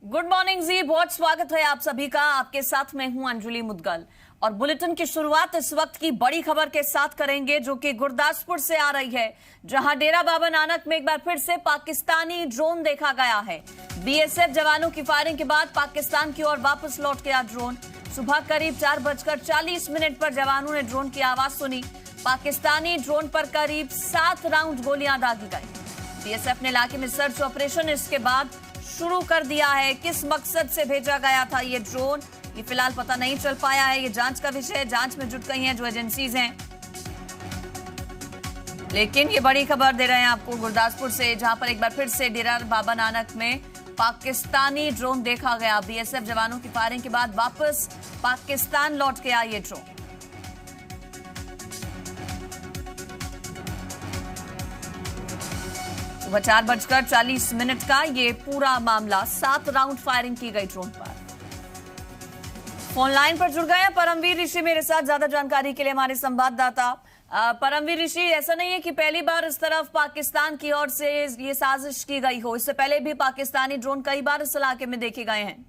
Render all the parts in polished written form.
Good morning जी, बहुत स्वागत है आप सभी का। आपके साथ मैं हूं अंजुली मुदगल और बुलेटिन की शुरुआत इस वक्त की बड़ी खबर के साथ करेंगे जो कि गुरदासपुर से आ रही है, जहां डेरा बाबा नानक में एक बार फिर से पाकिस्तानी ड्रोन देखा गया है। बीएसएफ जवानों की फायरिंग के बाद पाकिस्तान की ओर वापस लौट गया ड्रोन। सुबह करीब 4:40 पर जवानों ने ड्रोन की आवाज सुनी। पाकिस्तानी ड्रोन पर करीब 7 राउंड गोलियां दागी गई। बीएसएफ ने इलाके में सर्च ऑपरेशन इसके बाद शुरू कर दिया है। किस मकसद से भेजा गया था ये ड्रोन, ये फिलहाल पता नहीं चल पाया है। ये जांच का विषय है, जांच में जुट गई हैं जो एजेंसीज हैं। लेकिन ये बड़ी खबर दे रहे हैं आपको गुरदासपुर से, जहां पर एक बार फिर से डेरा बाबा नानक में पाकिस्तानी ड्रोन देखा गया। बीएसएफ जवानों की फायरिंग के बाद वापस पाकिस्तान लौट के आया ये ड्रोन। सुबह 4:40 का ये पूरा मामला, 7 राउंड फायरिंग की गई ड्रोन पर। फोन लाइन पर जुड़ गए परमवीर ऋषि मेरे साथ ज्यादा जानकारी के लिए, हमारे संवाददाता। परमवीर ऋषि, ऐसा नहीं है कि पहली बार इस तरफ पाकिस्तान की ओर से ये साजिश की गई हो, इससे पहले भी पाकिस्तानी ड्रोन कई बार इस इलाके में देखे गए हैं।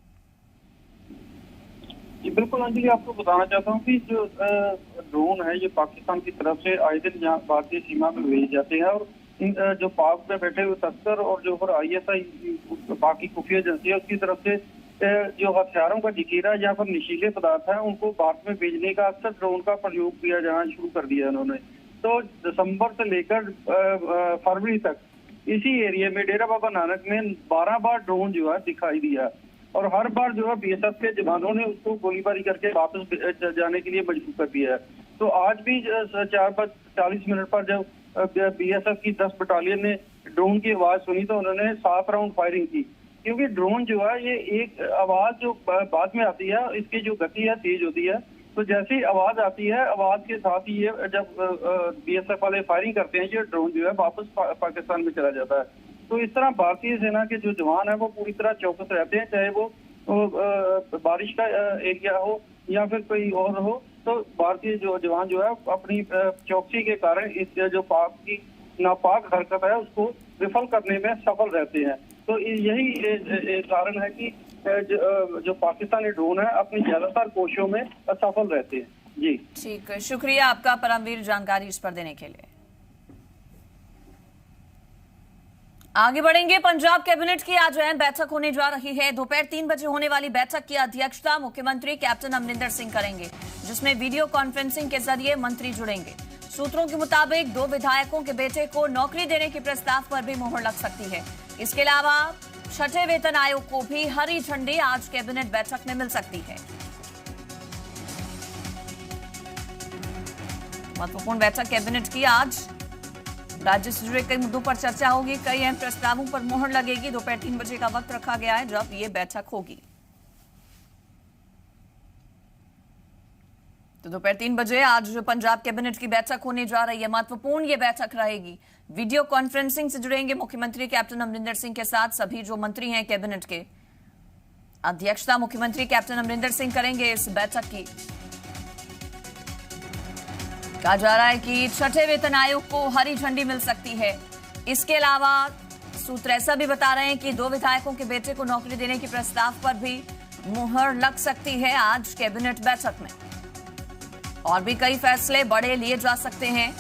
जी बिल्कुल अंजलि, आपको बताना चाहता हूँ कि जो ड्रोन है ये पाकिस्तान की तरफ से आए दिन यहाँ भारतीय सीमा में भेजे जाते हैं और जो पाक में बैठे हुए तस्कर और जो ISI पाक की खुफिया एजेंसी है उसकी तरफ से जो हथियारों का जखीरा या फिर नशीले पदार्थ है उनको भारत में भेजने का अक्सर ड्रोन का प्रयोग किया जाना शुरू कर दिया उन्होंने। तो दिसंबर से लेकर फरवरी तक इसी एरिया में डेरा बाबा नानक में 12 बार ड्रोन जो है दिखाई दिया और हर बार जो है बीएसएफ के जवानों ने उसको गोलीबारी करके वापस जाने के लिए मजबूर कर दिया है। तो आज भी 4:40 पर जब बीएसएफ की 10 बटालियन ने ड्रोन की आवाज सुनी तो उन्होंने 7 राउंड फायरिंग की, क्योंकि ड्रोन जो है ये एक आवाज जो बाद में आती है इसकी जो गति है तेज होती है। तो जैसे ही आवाज आती है, आवाज के साथ ही ये जब बीएसएफ वाले फायरिंग करते हैं ये ड्रोन जो है वापस पाकिस्तान में चला जाता है। तो इस तरह भारतीय सेना के जो जवान है वो पूरी तरह चौकस रहते हैं, चाहे वो बारिश का एरिया हो या फिर कोई और हो। तो भारतीय जो जवान जो है अपनी चौकसी के कारण इस जो पाक की नापाक हरकत है उसको विफल करने में सफल रहते हैं। तो यही कारण है कि जो पाकिस्तानी ड्रोन है अपनी ज्यादातर कोशिशों में असफल रहते हैं। जी ठीक है, शुक्रिया आपका परमवीर जानकारी इस पर देने के लिए। आगे बढ़ेंगे। पंजाब कैबिनेट की आज अहम बैठक होने जा रही है। दोपहर 3 बजे होने वाली बैठक की अध्यक्षता मुख्यमंत्री कैप्टन अमरिंदर सिंह करेंगे, जिसमें वीडियो कॉन्फ्रेंसिंग के जरिए मंत्री जुड़ेंगे। सूत्रों के मुताबिक 2 विधायकों के बेटे को नौकरी देने के प्रस्ताव पर भी मुहर लग सकती है। इसके अलावा 6ठे वेतन आयोग को भी हरी झंडी आज कैबिनेट बैठक में मिल सकती है। महत्वपूर्ण बैठक कैबिनेट की आज। राज्य से जुड़े कई मुद्दों पर चर्चा होगी, कई अहम प्रस्तावों पर मुहर लगेगी। दोपहर 3 बजे का वक्त रखा गया है जब ये बैठक होगी। तो दोपहर 3 बजे आज पंजाब कैबिनेट की बैठक होने जा रही है। महत्वपूर्ण ये बैठक रहेगी। वीडियो कॉन्फ्रेंसिंग से जुड़ेंगे मुख्यमंत्री कैप्टन अमरिंदर सिंह के साथ सभी जो मंत्री हैं कैबिनेट के। अध्यक्षता मुख्यमंत्री कैप्टन अमरिंदर सिंह करेंगे इस बैठक की। कहा जा रहा है कि 6ठे वेतन आयोग को हरी झंडी मिल सकती है। इसके अलावा सूत्र ऐसा भी बता रहे हैं कि 2 विधायकों के बेटे को नौकरी देने के प्रस्ताव पर भी मुहर लग सकती है आज कैबिनेट बैठक में। और भी कई फैसले बड़े लिए जा सकते हैं।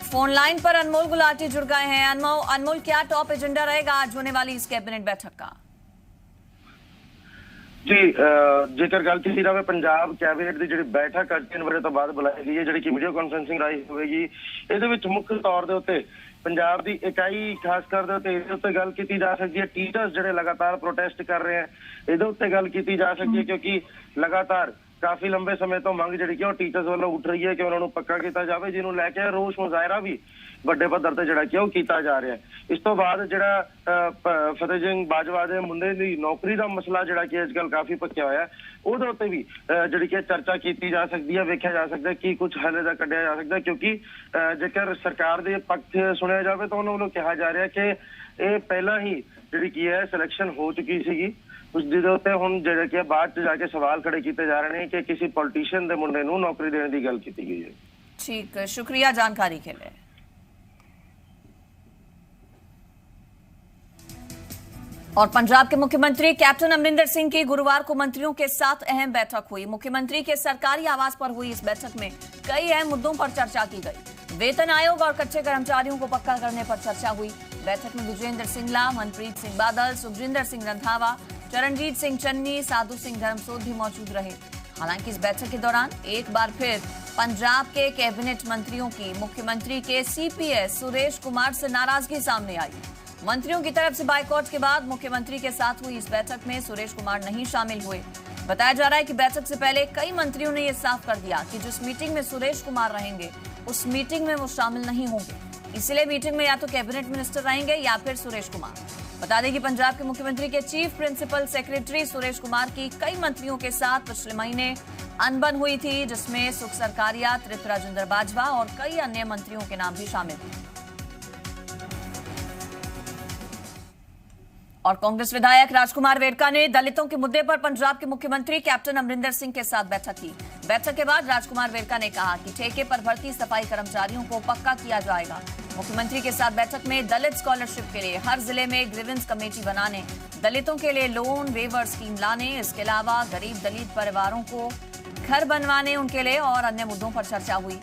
फोन लाइन पर अनमोल गुलाटी जुड़ गए हैं। अनमोल, क्या टॉप एजेंडा रहेगा आज होने वाली इस कैबिनेट बैठक का? जी जेकर गल की जाए पंजाब कैबिनेट की जी बैठक 3 बजे तो बाद बुलाई गई है, जी वीडियो कॉन्फ्रेंसिंग राही होगी। ये मुख्य तौर के उत्ते पंजाब की इकाई खास कर गल की जा सकती है। टीचर्स जो लगातार प्रोटेस्ट कर रहे हैं ये उत्ते गल की जा सकती है, क्योंकि लगातार काफी लंबे समय तो मंग जी टीचर्स वालों उठ रही है कि उन्होंने पक्का किया जाए, जिन्होंने लैके रोष मुजाहरा भी ਵੱਡੇ पद्धर ਤੇ ਜਿਹੜਾ ਕਿ ਉਹ ਕੀਤਾ ਜਾ ਰਿਹਾ ਹੈ। ਇਸ ਤੋਂ ਬਾਅਦ ਜਿਹੜਾ ਫਤਿਹ ਸਿੰਘ ਬਾਜਵਾ ਦੇ ਮੁੰਡੇ ਦੀ ਨੌਕਰੀ ਦਾ ਮਸਲਾ ਜਿਹੜਾ ਕਿ ਅੱਜਕੱਲ ਕਾਫੀ ਪੱਕਿਆ ਹੋਇਆ ਉਹਦੇ ਉੱਤੇ ਵੀ ਜਿਹੜੀ ਕਿ ਚਰਚਾ ਕੀਤੀ ਜਾ ਸਕਦੀ ਹੈ। ਵੇਖਿਆ ਜਾ ਸਕਦਾ ਕਿ ਕੁਝ ਹੱਲ ਦਾ ਕੱਢਿਆ ਜਾ ਸਕਦਾ, ਕਿਉਂਕਿ ਜੇਕਰ ਸਰਕਾਰ ਦੇ ਪੱਖ ਸੁਣਿਆ ਜਾਵੇ ਤਾਂ ਉਹਨਾਂ ਵੱਲੋਂ ਕਿਹਾ ਜਾ ਰਿਹਾ ਕਿ ਇਹ ਪਹਿਲਾਂ ਹੀ ਜਿਹੜੀ ਕੀ ਹੈ ਸਿਲੈਕਸ਼ਨ ਹੋ ਚੁੱਕੀ ਸੀਗੀ। ਉਸ ਜਿਹਦੇ ਉੱਤੇ ਹੁਣ ਜਿਹੜੇ ਕਿ ਬਾਅਦ ਚ ਜਾ ਕੇ ਸਵਾਲ ਖੜੇ ਕੀਤੇ ਜਾ ਰਹੇ ਨੇ ਕਿ ਕਿਸੇ ਪੋਲੀਟੀਸ਼ੀਅਨ ਦੇ ਮੁੰਡੇ ਨੂੰ ਨੌਕਰੀ ਦੇਣ ਦੀ ਗੱਲ ਕੀਤੀ ਗਈ ਹੈ। ठीक, शुक्रिया जानकारी के लिए। और पंजाब के मुख्यमंत्री कैप्टन अमरिंदर सिंह की गुरुवार को मंत्रियों के साथ अहम बैठक हुई। मुख्यमंत्री के सरकारी आवास पर हुई इस बैठक में कई अहम मुद्दों पर चर्चा की गई। वेतन आयोग और कच्चे कर्मचारियों को पक्का करने पर चर्चा हुई। बैठक में विजेंद्र सिंगला, मनप्रीत सिंह बादल, सुखजिंदर सिंह रंधावा, चरणजीत सिंह चन्नी, साधु सिंह धर्मसोत भी मौजूद रहे। हालांकि इस बैठक के दौरान एक बार फिर पंजाब के कैबिनेट मंत्रियों की मुख्यमंत्री के सीपीएस सुरेश कुमार से नाराजगी सामने आई। मंत्रियों की तरफ से बाइकआउट के बाद मुख्यमंत्री के साथ हुई इस बैठक में सुरेश कुमार नहीं शामिल हुए। बताया जा रहा है कि बैठक से पहले कई मंत्रियों ने यह साफ कर दिया कि जिस मीटिंग में सुरेश कुमार रहेंगे उस मीटिंग में वो शामिल नहीं होंगे। इसलिए मीटिंग में या तो कैबिनेट मिनिस्टर रहेंगे या फिर सुरेश कुमार। बता दें कि पंजाब के मुख्यमंत्री के chief principal secretary Suresh Kumar की कई मंत्रियों के साथ पिछले महीने अनबन हुई थी, जिसमें सुख सरकारिया, तृप्त राजेंद्र बाजवा और कई अन्य मंत्रियों के नाम भी शामिल थे। और कांग्रेस विधायक राजकुमार वेरका ने दलितों के मुद्दे पर पंजाब के मुख्यमंत्री कैप्टन अमरिंदर सिंह के साथ बैठक की। बैठक के बाद राजकुमार वेरका ने कहा कि ठेके पर भर्ती सफाई कर्मचारियों को पक्का किया जाएगा। मुख्यमंत्री के साथ बैठक में दलित स्कॉलरशिप के लिए हर जिले में ग्रीवेंस कमेटी बनाने, दलितों के लिए लोन वेवर स्कीम लाने, इसके अलावा गरीब दलित परिवारों को घर बनवाने उनके लिए और अन्य मुद्दों पर चर्चा हुई।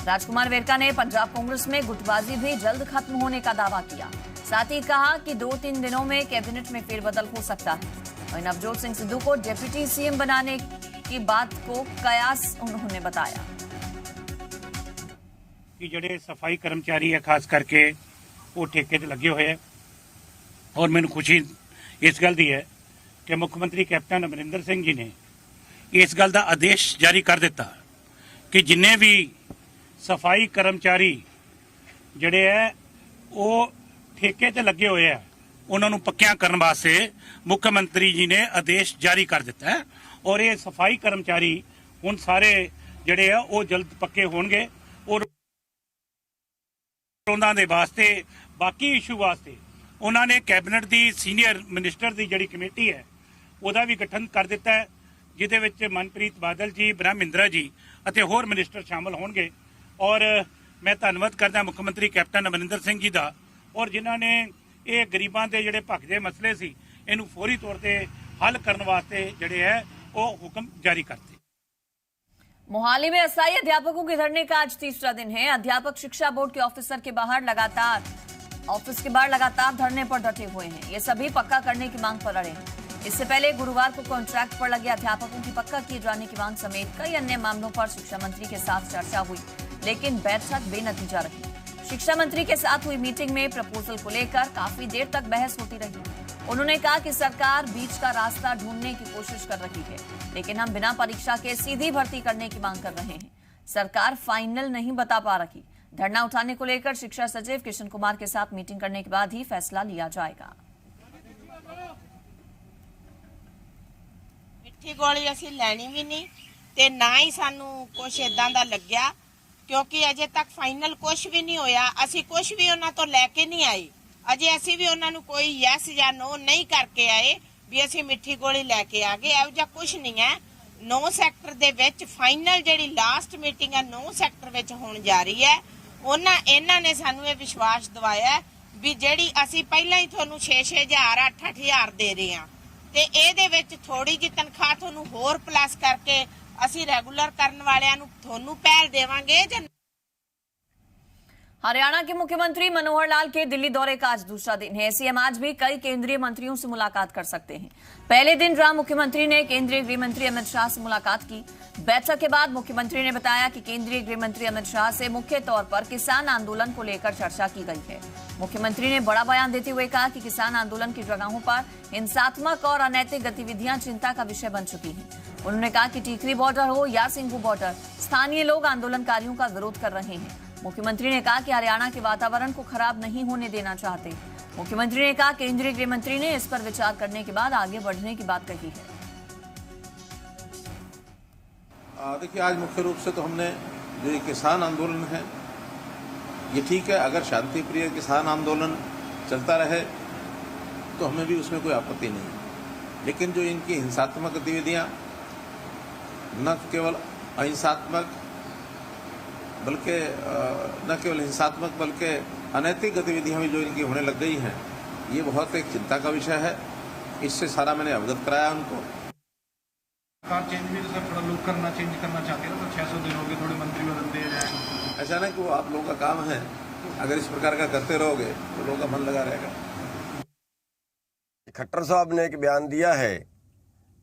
राजकुमार वेरका ने पंजाब कांग्रेस में गुटबाजी भी जल्द खत्म होने का दावा किया। साथ ही कहा कि 2-3 दिनों में कैबिनेट में फेरबदल हो सकता है। और नवजोत सिंह सिद्धू को डिप्टी सीएम बनाने की बात को कयास उन्होंने बताया कि ਜਿਹੜੇ सफाई कर्मचारी है खास करके वो ठेके ते लगे हुए है। और मैनूं खुशी इस गल दी है कि मुख्यमंत्री कैप्टन अमरिंदर सिंह जी ने इस गल का आदेश जारी कर दिता कि जिन्ने भी सफाई कर्मचारी ਜਿਹੜੇ है वो ठेके ते लगे हुए है उन्होंने पक्कियां करने वास्ते मुख्यमंत्री जी ने आदेश जारी कर दिता है। और ये सफाई कर्मचारी हुण सारे ਜਿਹੜੇ है वो जल्द पक्के होणगे। और उन्होंने दे वास्ते बाकी इशू वास्ते उन्होंने कैबिनेट की सीनियर मिनिस्टर की जिहड़ी कमेटी है उसका भी गठन कर दिता है, जिहदे विच मनप्रीत बादल जी, ब्रह्मिंदरा जी अते होर मिनिस्टर शामिल होणगे। और मैं धन्नवाद करदा मुख्यमंत्री कैप्टन अमरिंदर सिंह जी का, और जिन्हां ने ये गरीबां दे जिहड़े भखदे मसले सी इहनूं फौरी तौर ते हल करने वास्ते जिहड़े है वो हुक्म जारी करते। मोहाली में अस्थायी अध्यापकों के धरने का आज तीसरा दिन है। अध्यापक शिक्षा बोर्ड के ऑफिस के बाहर लगातार धरने पर डटे हुए हैं। ये सभी पक्का करने की मांग पर अड़े हैं। इससे पहले गुरुवार को कॉन्ट्रैक्ट पर लगे अध्यापकों की पक्का किए जाने की मांग समेत कई अन्य मामलों पर शिक्षा मंत्री के साथ चर्चा हुई, लेकिन बैठक बेनतीजा रही। शिक्षा मंत्री के साथ हुई मीटिंग में प्रपोजल को लेकर काफी देर तक बहस होती रही। उन्होंने कहा कि सरकार बीच का रास्ता ढूंढने की कोशिश कर रही है, लेकिन हम बिना परीक्षा के सीधी भर्ती करने की मांग कर रहे हैं। सरकार फाइनल नहीं बता पा रही। धरना उठाने को लेकर शिक्षा सचिव किशन कुमार के साथ मीटिंग करने के बाद ही फैसला लिया जाएगा। मिठी गोली असीं लैनी भी नहीं ते ना ही सानू कुछ इदां दा लग्या, क्योंकि अजे तक फाइनल कुछ भी नहीं होया। असीं कुछ भी उन्हां तो लैके नहीं आए। अजे असीं भी उन्हां नूं कोई यस या नो नहीं करके आए भी असीं मिठी गोली लैके आ गए। इहो जिहा कुछ नहीं है। 9 सैक्टर दे विच फाइनल जिहड़ी लास्ट मीटिंग है 9 सैक्टर विच होण जा रही है। इन्हां ने सानू ये विश्वास दिवाया भी जिहड़ी असीं पहिलां ही तुहानूं 6-6 हज़ार 8-8 हज़ार दे रहे हां ते इहदे विच थोड़ी जी तनख्वाह तुहानूं होर प्लस करके असीं रेगुलर करन वालिआं नूं तुहानूं पहल देवांगे। हरियाणा के मुख्यमंत्री मनोहर लाल के दिल्ली दौरे का आज दूसरा दिन है। सीएम आज भी कई केंद्रीय मंत्रियों से मुलाकात कर सकते हैं। पहले दिन जहां मुख्यमंत्री ने केंद्रीय गृह मंत्री अमित शाह से मुलाकात की। बैठक के बाद मुख्यमंत्री ने बताया कि केंद्रीय गृह मंत्री अमित शाह से मुख्य तौर पर किसान आंदोलन को लेकर चर्चा की गई है। मुख्यमंत्री ने बड़ा बयान देते हुए कहा कि किसान आंदोलन की जगहों पर हिंसात्मक और अनैतिक गतिविधियां चिंता का विषय बन चुकी हैं। उन्होंने कहा कि टीकरी बॉर्डर हो या सिंघू बॉर्डर, स्थानीय लोग आंदोलनकारियों का विरोध कर रहे हैं। मुख्यमंत्री ने कहा कि हरियाणा के वातावरण को खराब नहीं होने देना चाहते। मुख्यमंत्री ने कहा केंद्रीय गृह मंत्री ने इस पर विचार करने के बाद आगे बढ़ने की बात कही है। देखिए, आज मुख्य रूप से तो हमने जो ये किसान आंदोलन है ये ठीक है। अगर शांति प्रिय किसान आंदोलन चलता रहे तो हमें भी उसमें कोई आपत्ति नहीं, लेकिन जो इनकी हिंसात्मक गतिविधियां न केवल अहिंसात्मक बल्कि न केवल हिंसात्मक बल्कि अनैतिक गतिविधियां भी जो इनकी होने लग गई हैं, ये बहुत एक चिंता का विषय है। इससे सारा मैंने अवगत कराया उनको। सरकार चेंज भी तो सर थोड़ा लोग चेंज करना चाहते हैं, तो 600 दिन हो गए, थोड़े मंत्री बदलते जाए। ऐसा नहीं कि वो आप लोगों का काम है, अगर इस प्रकार का करते रहोगे तो लोगों का मन लगा रहेगा। खट्टर साहब ने एक बयान दिया है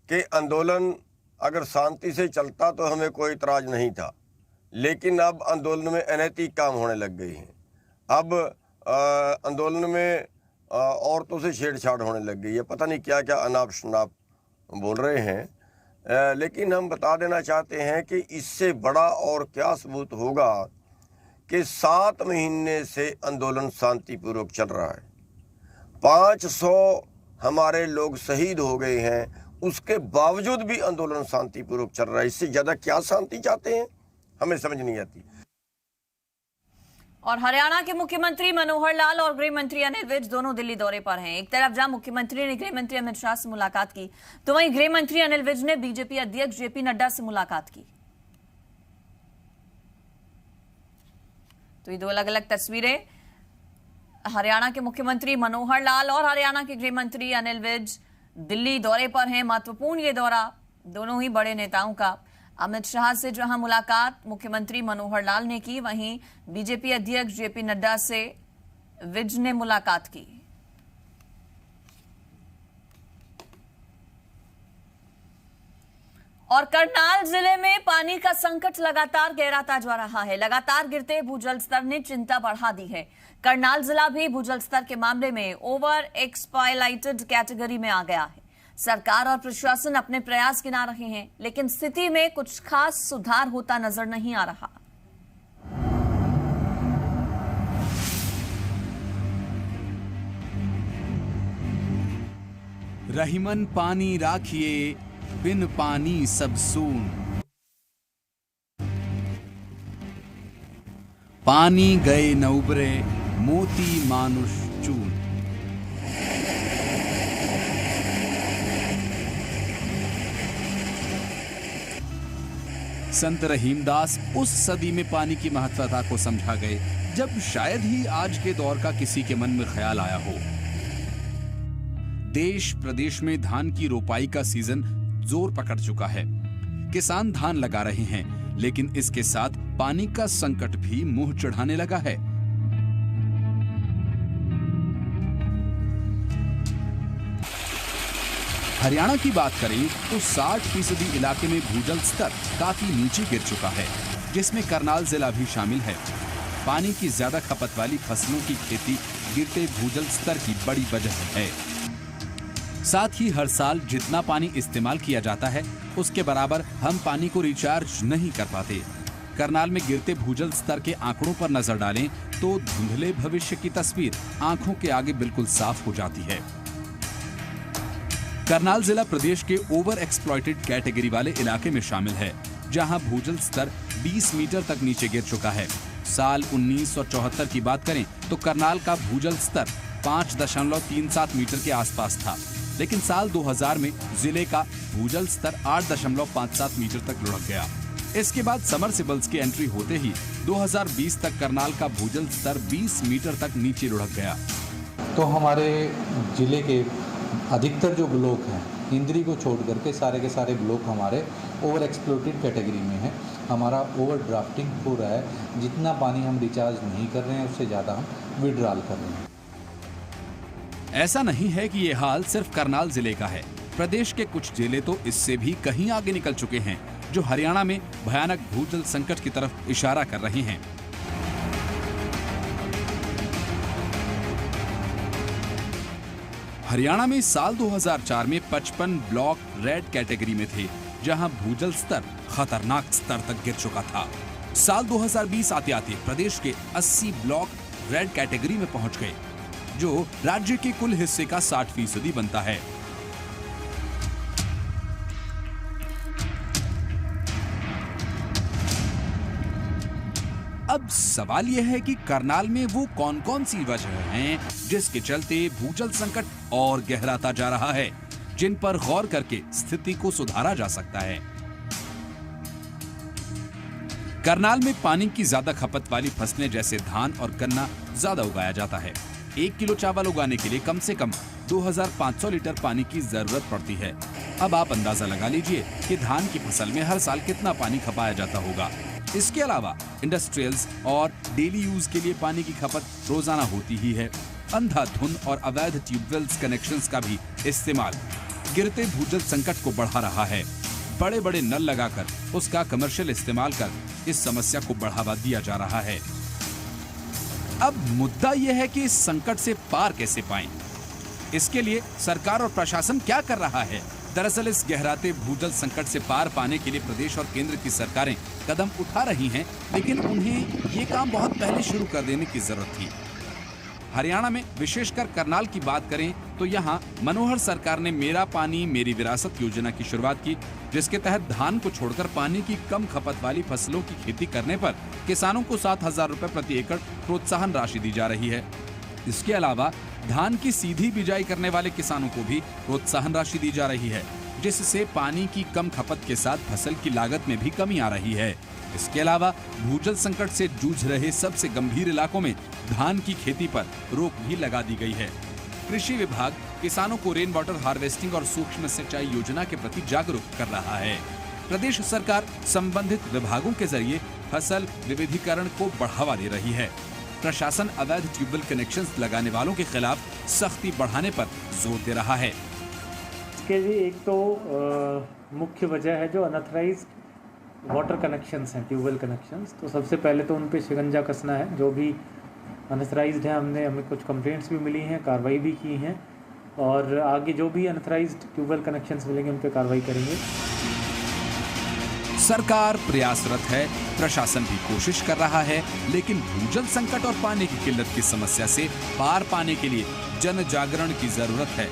कि आंदोलन अगर शांति से चलता तो हमें कोई इतराज नहीं था, लेकिन अब आंदोलन में अनैतिक काम होने लग गई हैं। अब आंदोलन में औरतों से छेड़छाड़ होने लग गई है। पता नहीं क्या क्या अनाप शनाप बोल रहे हैं। लेकिन हम बता देना चाहते हैं कि इससे बड़ा और क्या सबूत होगा कि 7 महीने से आंदोलन शांतिपूर्वक चल रहा है। 500 हमारे लोग शहीद हो गए हैं, उसके बावजूद भी आंदोलन शांतिपूर्वक चल रहा है। इससे ज़्यादा क्या शांति चाहते हैं, हमें समझ नहीं आती। और हरियाणा के मुख्यमंत्री मनोहर लाल और गृह मंत्री अनिल विज दोनों दिल्ली दौरे पर हैं। एक तरफ जहां मुख्यमंत्री ने गृह मंत्री अमित शाह से मुलाकात की, तो वहीं गृह मंत्री अनिल विज ने बीजेपी अध्यक्ष जेपी नड्डा से मुलाकात की। तो ये 2 अलग अलग तस्वीरें। हरियाणा के मुख्यमंत्री मनोहर लाल और हरियाणा के गृह मंत्री अनिल विज दिल्ली दौरे पर हैं। महत्वपूर्ण ये दौरा दोनों ही बड़े नेताओं का। अमित शाह से जहां मुलाकात मुख्यमंत्री मनोहर लाल ने की, वहीं बीजेपी अध्यक्ष जेपी नड्डा से विज ने मुलाकात की। और करनाल जिले में पानी का संकट लगातार गहराता जा रहा है। लगातार गिरते भूजल स्तर ने चिंता बढ़ा दी है। करनाल जिला भी भूजल स्तर के मामले में ओवर एक्सप्लॉइटेड कैटेगरी में आ गया है। सरकार और प्रशासन अपने प्रयास गिना रहे हैं, लेकिन स्थिति में कुछ खास सुधार होता नजर नहीं आ रहा। रहीमन पानी राखिए, बिन पानी सब सून। पानी गए न उबरे, मोती मानुष चून। संत रहीमदास उस सदी में पानी की महत्वता को समझा गए जब शायद ही आज के दौर का किसी के मन में ख्याल आया हो। देश प्रदेश में धान की रोपाई का सीजन जोर पकड़ चुका है। किसान धान लगा रहे हैं, लेकिन इसके साथ पानी का संकट भी मुंह चढ़ाने लगा है। हरियाणा की बात करें तो 60% इलाके में भूजल स्तर काफी नीचे गिर चुका है, जिसमें करनाल जिला भी शामिल है। पानी की ज्यादा खपत वाली फसलों की खेती गिरते भूजल स्तर की बड़ी वजह है। साथ ही हर साल जितना पानी इस्तेमाल किया जाता है, उसके बराबर हम पानी को रिचार्ज नहीं कर पाते। करनाल में गिरते भूजल स्तर के आंकड़ों पर नजर डालें तो धुंधले भविष्य की तस्वीर आंखों के आगे बिल्कुल साफ हो जाती है। करनाल जिला प्रदेश के ओवर एक्सप्लॉइटेड कैटेगरी वाले इलाके में शामिल है, जहां भूजल स्तर 20 मीटर तक नीचे गिर चुका है। साल 1974 की बात करें तो करनाल का भूजल स्तर 5.37 मीटर के आसपास था, लेकिन साल 2000 में जिले का भूजल स्तर 8.57 मीटर तक लुढ़क गया। इसके बाद समरसेबल्स की एंट्री होते ही 2020 तक करनाल का भूजल स्तर 20 मीटर तक नीचे लुढ़क गया। तो हमारे जिले के अधिकतर जो ब्लॉक हैं, इंद्री को छोड़ करके सारे के सारे ब्लॉक हमारे ओवर एक्सप्लॉइटेड कैटेगरी में हैं। हमारा ओवर ड्राफ्टिंग हो रहा है। जितना पानी हम रिचार्ज नहीं कर रहे हैं, उससे ज़्यादा हम विड्रॉल कर रहे हैं। ऐसा नहीं है कि ये हाल सिर्फ करनाल जिले का है। प्रदेश के कुछ जिले तो इससे भी कहीं आगे निकल चुके हैं, जो हरियाणा में भयानक भूजल संकट की तरफ इशारा कर रहे हैं। हरियाणा में साल 2004 में 55 ब्लॉक रेड कैटेगरी में थे, जहां भूजल स्तर खतरनाक स्तर तक गिर चुका था। साल 2020 आते आते प्रदेश के 80 ब्लॉक रेड कैटेगरी में पहुंच गए, जो राज्य के कुल हिस्से का 60% बनता है। अब सवाल यह है कि करनाल में वो कौन कौन सी वजह हैं जिसके चलते भूजल संकट और गहराता जा रहा है, जिन पर गौर करके स्थिति को सुधारा जा सकता है। करनाल में पानी की ज्यादा खपत वाली फसलें जैसे धान और गन्ना ज्यादा उगाया जाता है। 1 किलो चावल उगाने के लिए कम से कम 2500 लीटर पानी की जरूरत पड़ती है। अब आप अंदाजा लगा लीजिए कि धान की फसल में हर साल कितना पानी खपाया जाता होगा। इसके अलावा इंडस्ट्रियल्स और डेली यूज के लिए पानी की खपत रोजाना होती ही है। अंधाधुंध और अवैध ट्यूबवेल्स कनेक्शंस का भी इस्तेमाल गिरते भूजल संकट को बढ़ा रहा है। बड़े बड़े नल लगाकर उसका कमर्शियल इस्तेमाल कर इस समस्या को बढ़ावा दिया जा रहा है। अब मुद्दा यह है कि इस संकट से पार कैसे पाएं? इसके लिए सरकार और प्रशासन क्या कर रहा है? दरअसल इस गहराते भूजल संकट से पार पाने के लिए प्रदेश और केंद्र की सरकारें कदम उठा रही हैं, लेकिन उन्हें ये काम बहुत पहले शुरू कर देने की जरूरत थी। हरियाणा में विशेषकर करनाल की बात करें तो यहाँ मनोहर सरकार ने मेरा पानी मेरी विरासत योजना की शुरुआत की, जिसके तहत धान को छोड़कर पानी की कम खपत वाली फसलों की खेती करने पर किसानों को 7,000 रुपए प्रति एकड़ प्रोत्साहन राशि दी जा रही है। इसके अलावा धान की सीधी बिजाई करने वाले किसानों को भी प्रोत्साहन राशि दी जा रही है, जिससे पानी की कम खपत के साथ फसल की लागत में भी कमी आ रही है। इसके अलावा भूजल संकट से जूझ रहे सबसे गंभीर इलाकों में धान की खेती पर रोक भी लगा दी गई है। कृषि विभाग किसानों को रेन वाटर हार्वेस्टिंग और सूक्ष्म सिंचाई योजना के प्रति जागरूक कर रहा है। प्रदेश सरकार संबंधित विभागों के जरिए फसल विविधीकरण को बढ़ावा दे रही है। प्रशासन अवैध ट्यूबवेल कनेक्शंस लगाने वालों के खिलाफ सख्ती बढ़ाने पर जोर दे रहा है। इसके लिए एक तो मुख्य वजह है जो अनऑथराइज्ड वाटर कनेक्शंस हैं, ट्यूबवेल कनेक्शंस। तो सबसे पहले तो उन पे शिकंजा कसना है। जो भी अनऑथराइज्ड है, हमें कुछ कंप्लेंट्स भी मिली हैं, कार्रवाई भी की हैं, और आगे जो भी अनऑथराइज्ड ट्यूबवेल कनेक्शंस मिलेंगे उन पे कार्रवाई करेंगे। सरकार प्रयासरत है, प्रशासन भी कोशिश कर रहा है, लेकिन भूजल संकट और पानी की किल्लत की समस्या से पार पाने के लिए जन जागरण की जरूरत है।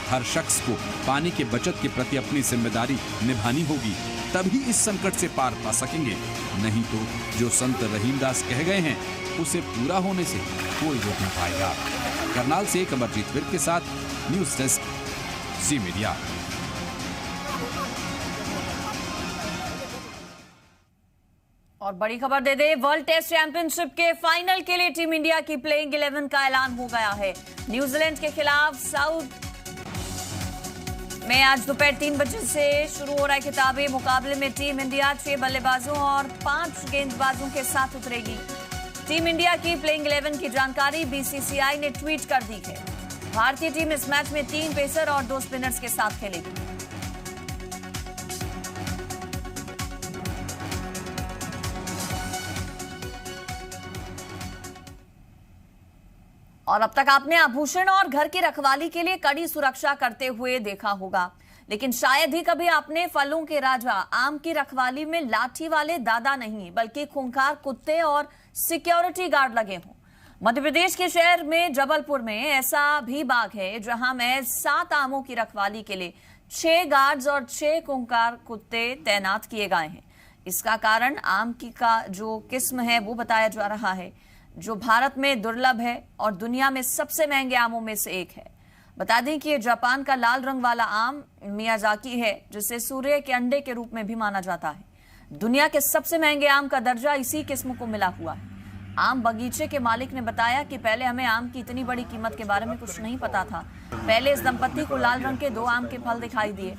हर शख्स को पानी के बचत के प्रति अपनी जिम्मेदारी निभानी होगी, तभी इस संकट से पार पा सकेंगे। नहीं तो जो संत रहीमदास कह गए हैं उसे पूरा होने से कोई रोक नहीं पाएगा। करनाल से कमरजीत विर्क के साथ न्यूज डेस्क, जी मीडिया। और बड़ी खबर दे दे, वर्ल्ड टेस्ट चैंपियनशिप के फाइनल के लिए टीम इंडिया की प्लेइंग 11 का ऐलान हो गया है। न्यूजीलैंड के खिलाफ साउथ में आज दोपहर 3 बजे से शुरू हो रहा है खिताबी मुकाबले में टीम इंडिया 6 बल्लेबाजों और 5 गेंदबाजों के साथ उतरेगी। टीम इंडिया की प्लेइंग 11 की जानकारी बीसीसीआई ने ट्वीट कर दी है। भारतीय टीम इस मैच में 3 पेसर और 2 स्पिनर्स के साथ खेलेगी। और अब तक आपने आभूषण और घर की रखवाली के लिए कड़ी सुरक्षा करते हुए देखा होगा, लेकिन शायद ही कभी आपने फलों के राजा आम की रखवाली में लाठी वाले दादा नहीं बल्कि खूंखार कुत्ते और सिक्योरिटी गार्ड लगे हों। मध्य प्रदेश के शहर में जबलपुर में ऐसा भी बाग है जहां महज 7 आमों की रखवाली के लिए 6 गार्ड्स और 6 खूंखार कुत्ते तैनात किए गए हैं। इसका कारण आम की का जो किस्म है वो बताया जा रहा है, जो भारत में दुर्लभ है और दुनिया में सबसे महंगे आमों में से एक है। बता दें कि ये जापान का लाल रंग वाला आम मियाजाकी है, जिसे सूर्य के अंडे के रूप में भी माना जाता है। दुनिया के सबसे महंगे आम का दर्जा इसी किस्म को मिला हुआ है। आम बगीचे के मालिक ने बताया कि पहले हमें आम की इतनी बड़ी कीमत के बारे में कुछ नहीं पता था। पहले इस दंपत्ति को लाल रंग के 2 आम के फल दिखाई दिए।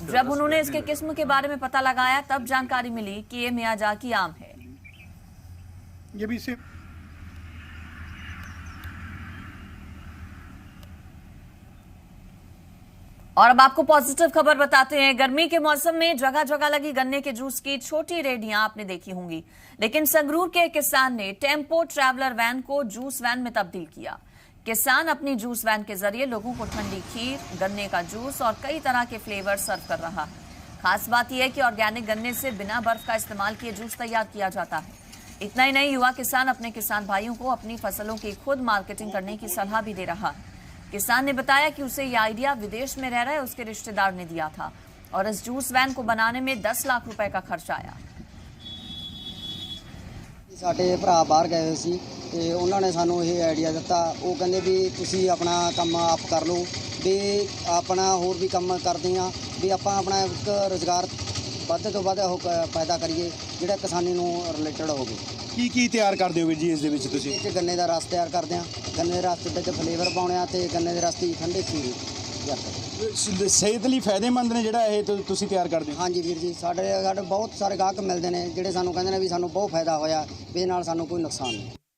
जब उन्होंने इसके किस्म के बारे में पता लगाया तब जानकारी मिली कि ये मियाजाकी आम है। ये भी और अब आपको पॉजिटिव खबर बताते हैं। गर्मी के मौसम में जगह जगह लगी गन्ने के जूस की छोटी रेहड़ियां आपने देखी होंगी, लेकिन संगरूर के किसान ने टेम्पो ट्रैवलर वैन को जूस वैन में तब्दील किया। किसान अपनी जूस वैन के जरिए लोगों को ठंडी खीर, गन्ने का जूस और कई तरह के फ्लेवर सर्व कर रहा है। खास बात यह है कि ऑर्गेनिक गन्ने से बिना बर्फ का इस्तेमाल किए जूस तैयार किया जाता है। इतना ही नहीं, युवा किसान अपने किसान भाइयों को अपनी फसलों की खुद मार्केटिंग करने की सलाह भी दे रहा है। किसान ने बताया कि उसे यह आइडिया विदेश में रह रहे उसके रिश्तेदार ने दिया था और इस जूस वैन को बनाने में 10 लाख रुपए का खर्च आया। ਸਾਡੇ ਭਰਾ ਬਾਹਰ ਗਏ ਹੋਏ ਸੀ ਤੇ ਉਹਨਾਂ ਨੇ ਸਾਨੂੰ ਇਹ ਆਈਡੀਆ ਦਿੱਤਾ। ਉਹ ਕਹਿੰਦੇ ਵੀ ਤੁਸੀਂ ਆਪਣਾ ਕੰਮ ਆਪ ਕਰ ਲਓ, ਵੀ ਆਪਣਾ ਹੋਰ ਵੀ ਕੰਮ ਕਰਦੇ ਆ, ਵੀ ਆਪਾਂ ਆਪਣਾ ਇੱਕ ਰੁਜ਼ਗਾਰ ਵੱਧ ਤੋਂ ਵੱਧ ਪੈਦਾ ਕਰੀਏ ਜਿਹੜਾ ਕਿਸਾਨੀ ਨੂੰ ਰਿਲੇਟਡ ਹੋਵੇ। ਕੀ ਤਿਆਰ ਕਰਦੇ ਹੋ ਵੀਰ ਜੀ ਇਸ ਦੇ ਵਿੱਚ ਤੁਸੀਂ? ਇਹ 'ਚ ਗੰਨੇ ਦਾ ਰਸ ਤਿਆਰ ਕਰਦੇ ਹਾਂ, ਗੰਨੇ ਦੇ ਰਸ ਵਿੱਚ ਫਲੇਵਰ ਪਾਉਣੇ ਆ ਤੇ ਗੰਨੇ ਦੇ ਰਸ ਦੀ ਠੰਡੀ ਖੀਰ ਸਿਹਤ ਲਈ ਫਾਇਦੇਮੰਦ ਨੇ ਜਿਹੜਾ ਇਹ ਤੁਸੀਂ ਤਿਆਰ ਕਰਦੇ ਹੋ? ਹਾਂਜੀ ਵੀਰ ਜੀ, ਸਾਡੇ ਬਹੁਤ ਸਾਰੇ ਗਾਹਕ ਮਿਲਦੇ ਨੇ ਜਿਹੜੇ ਸਾਨੂੰ ਕਹਿੰਦੇ ਨੇ ਵੀ ਸਾਨੂੰ ਬਹੁਤ ਫਾਇਦਾ ਹੋਇਆ, ਵੀ ਇਹ ਨਾਲ ਸਾਨੂੰ ਕੋਈ ਨੁਕਸਾਨ ਨਹੀਂ।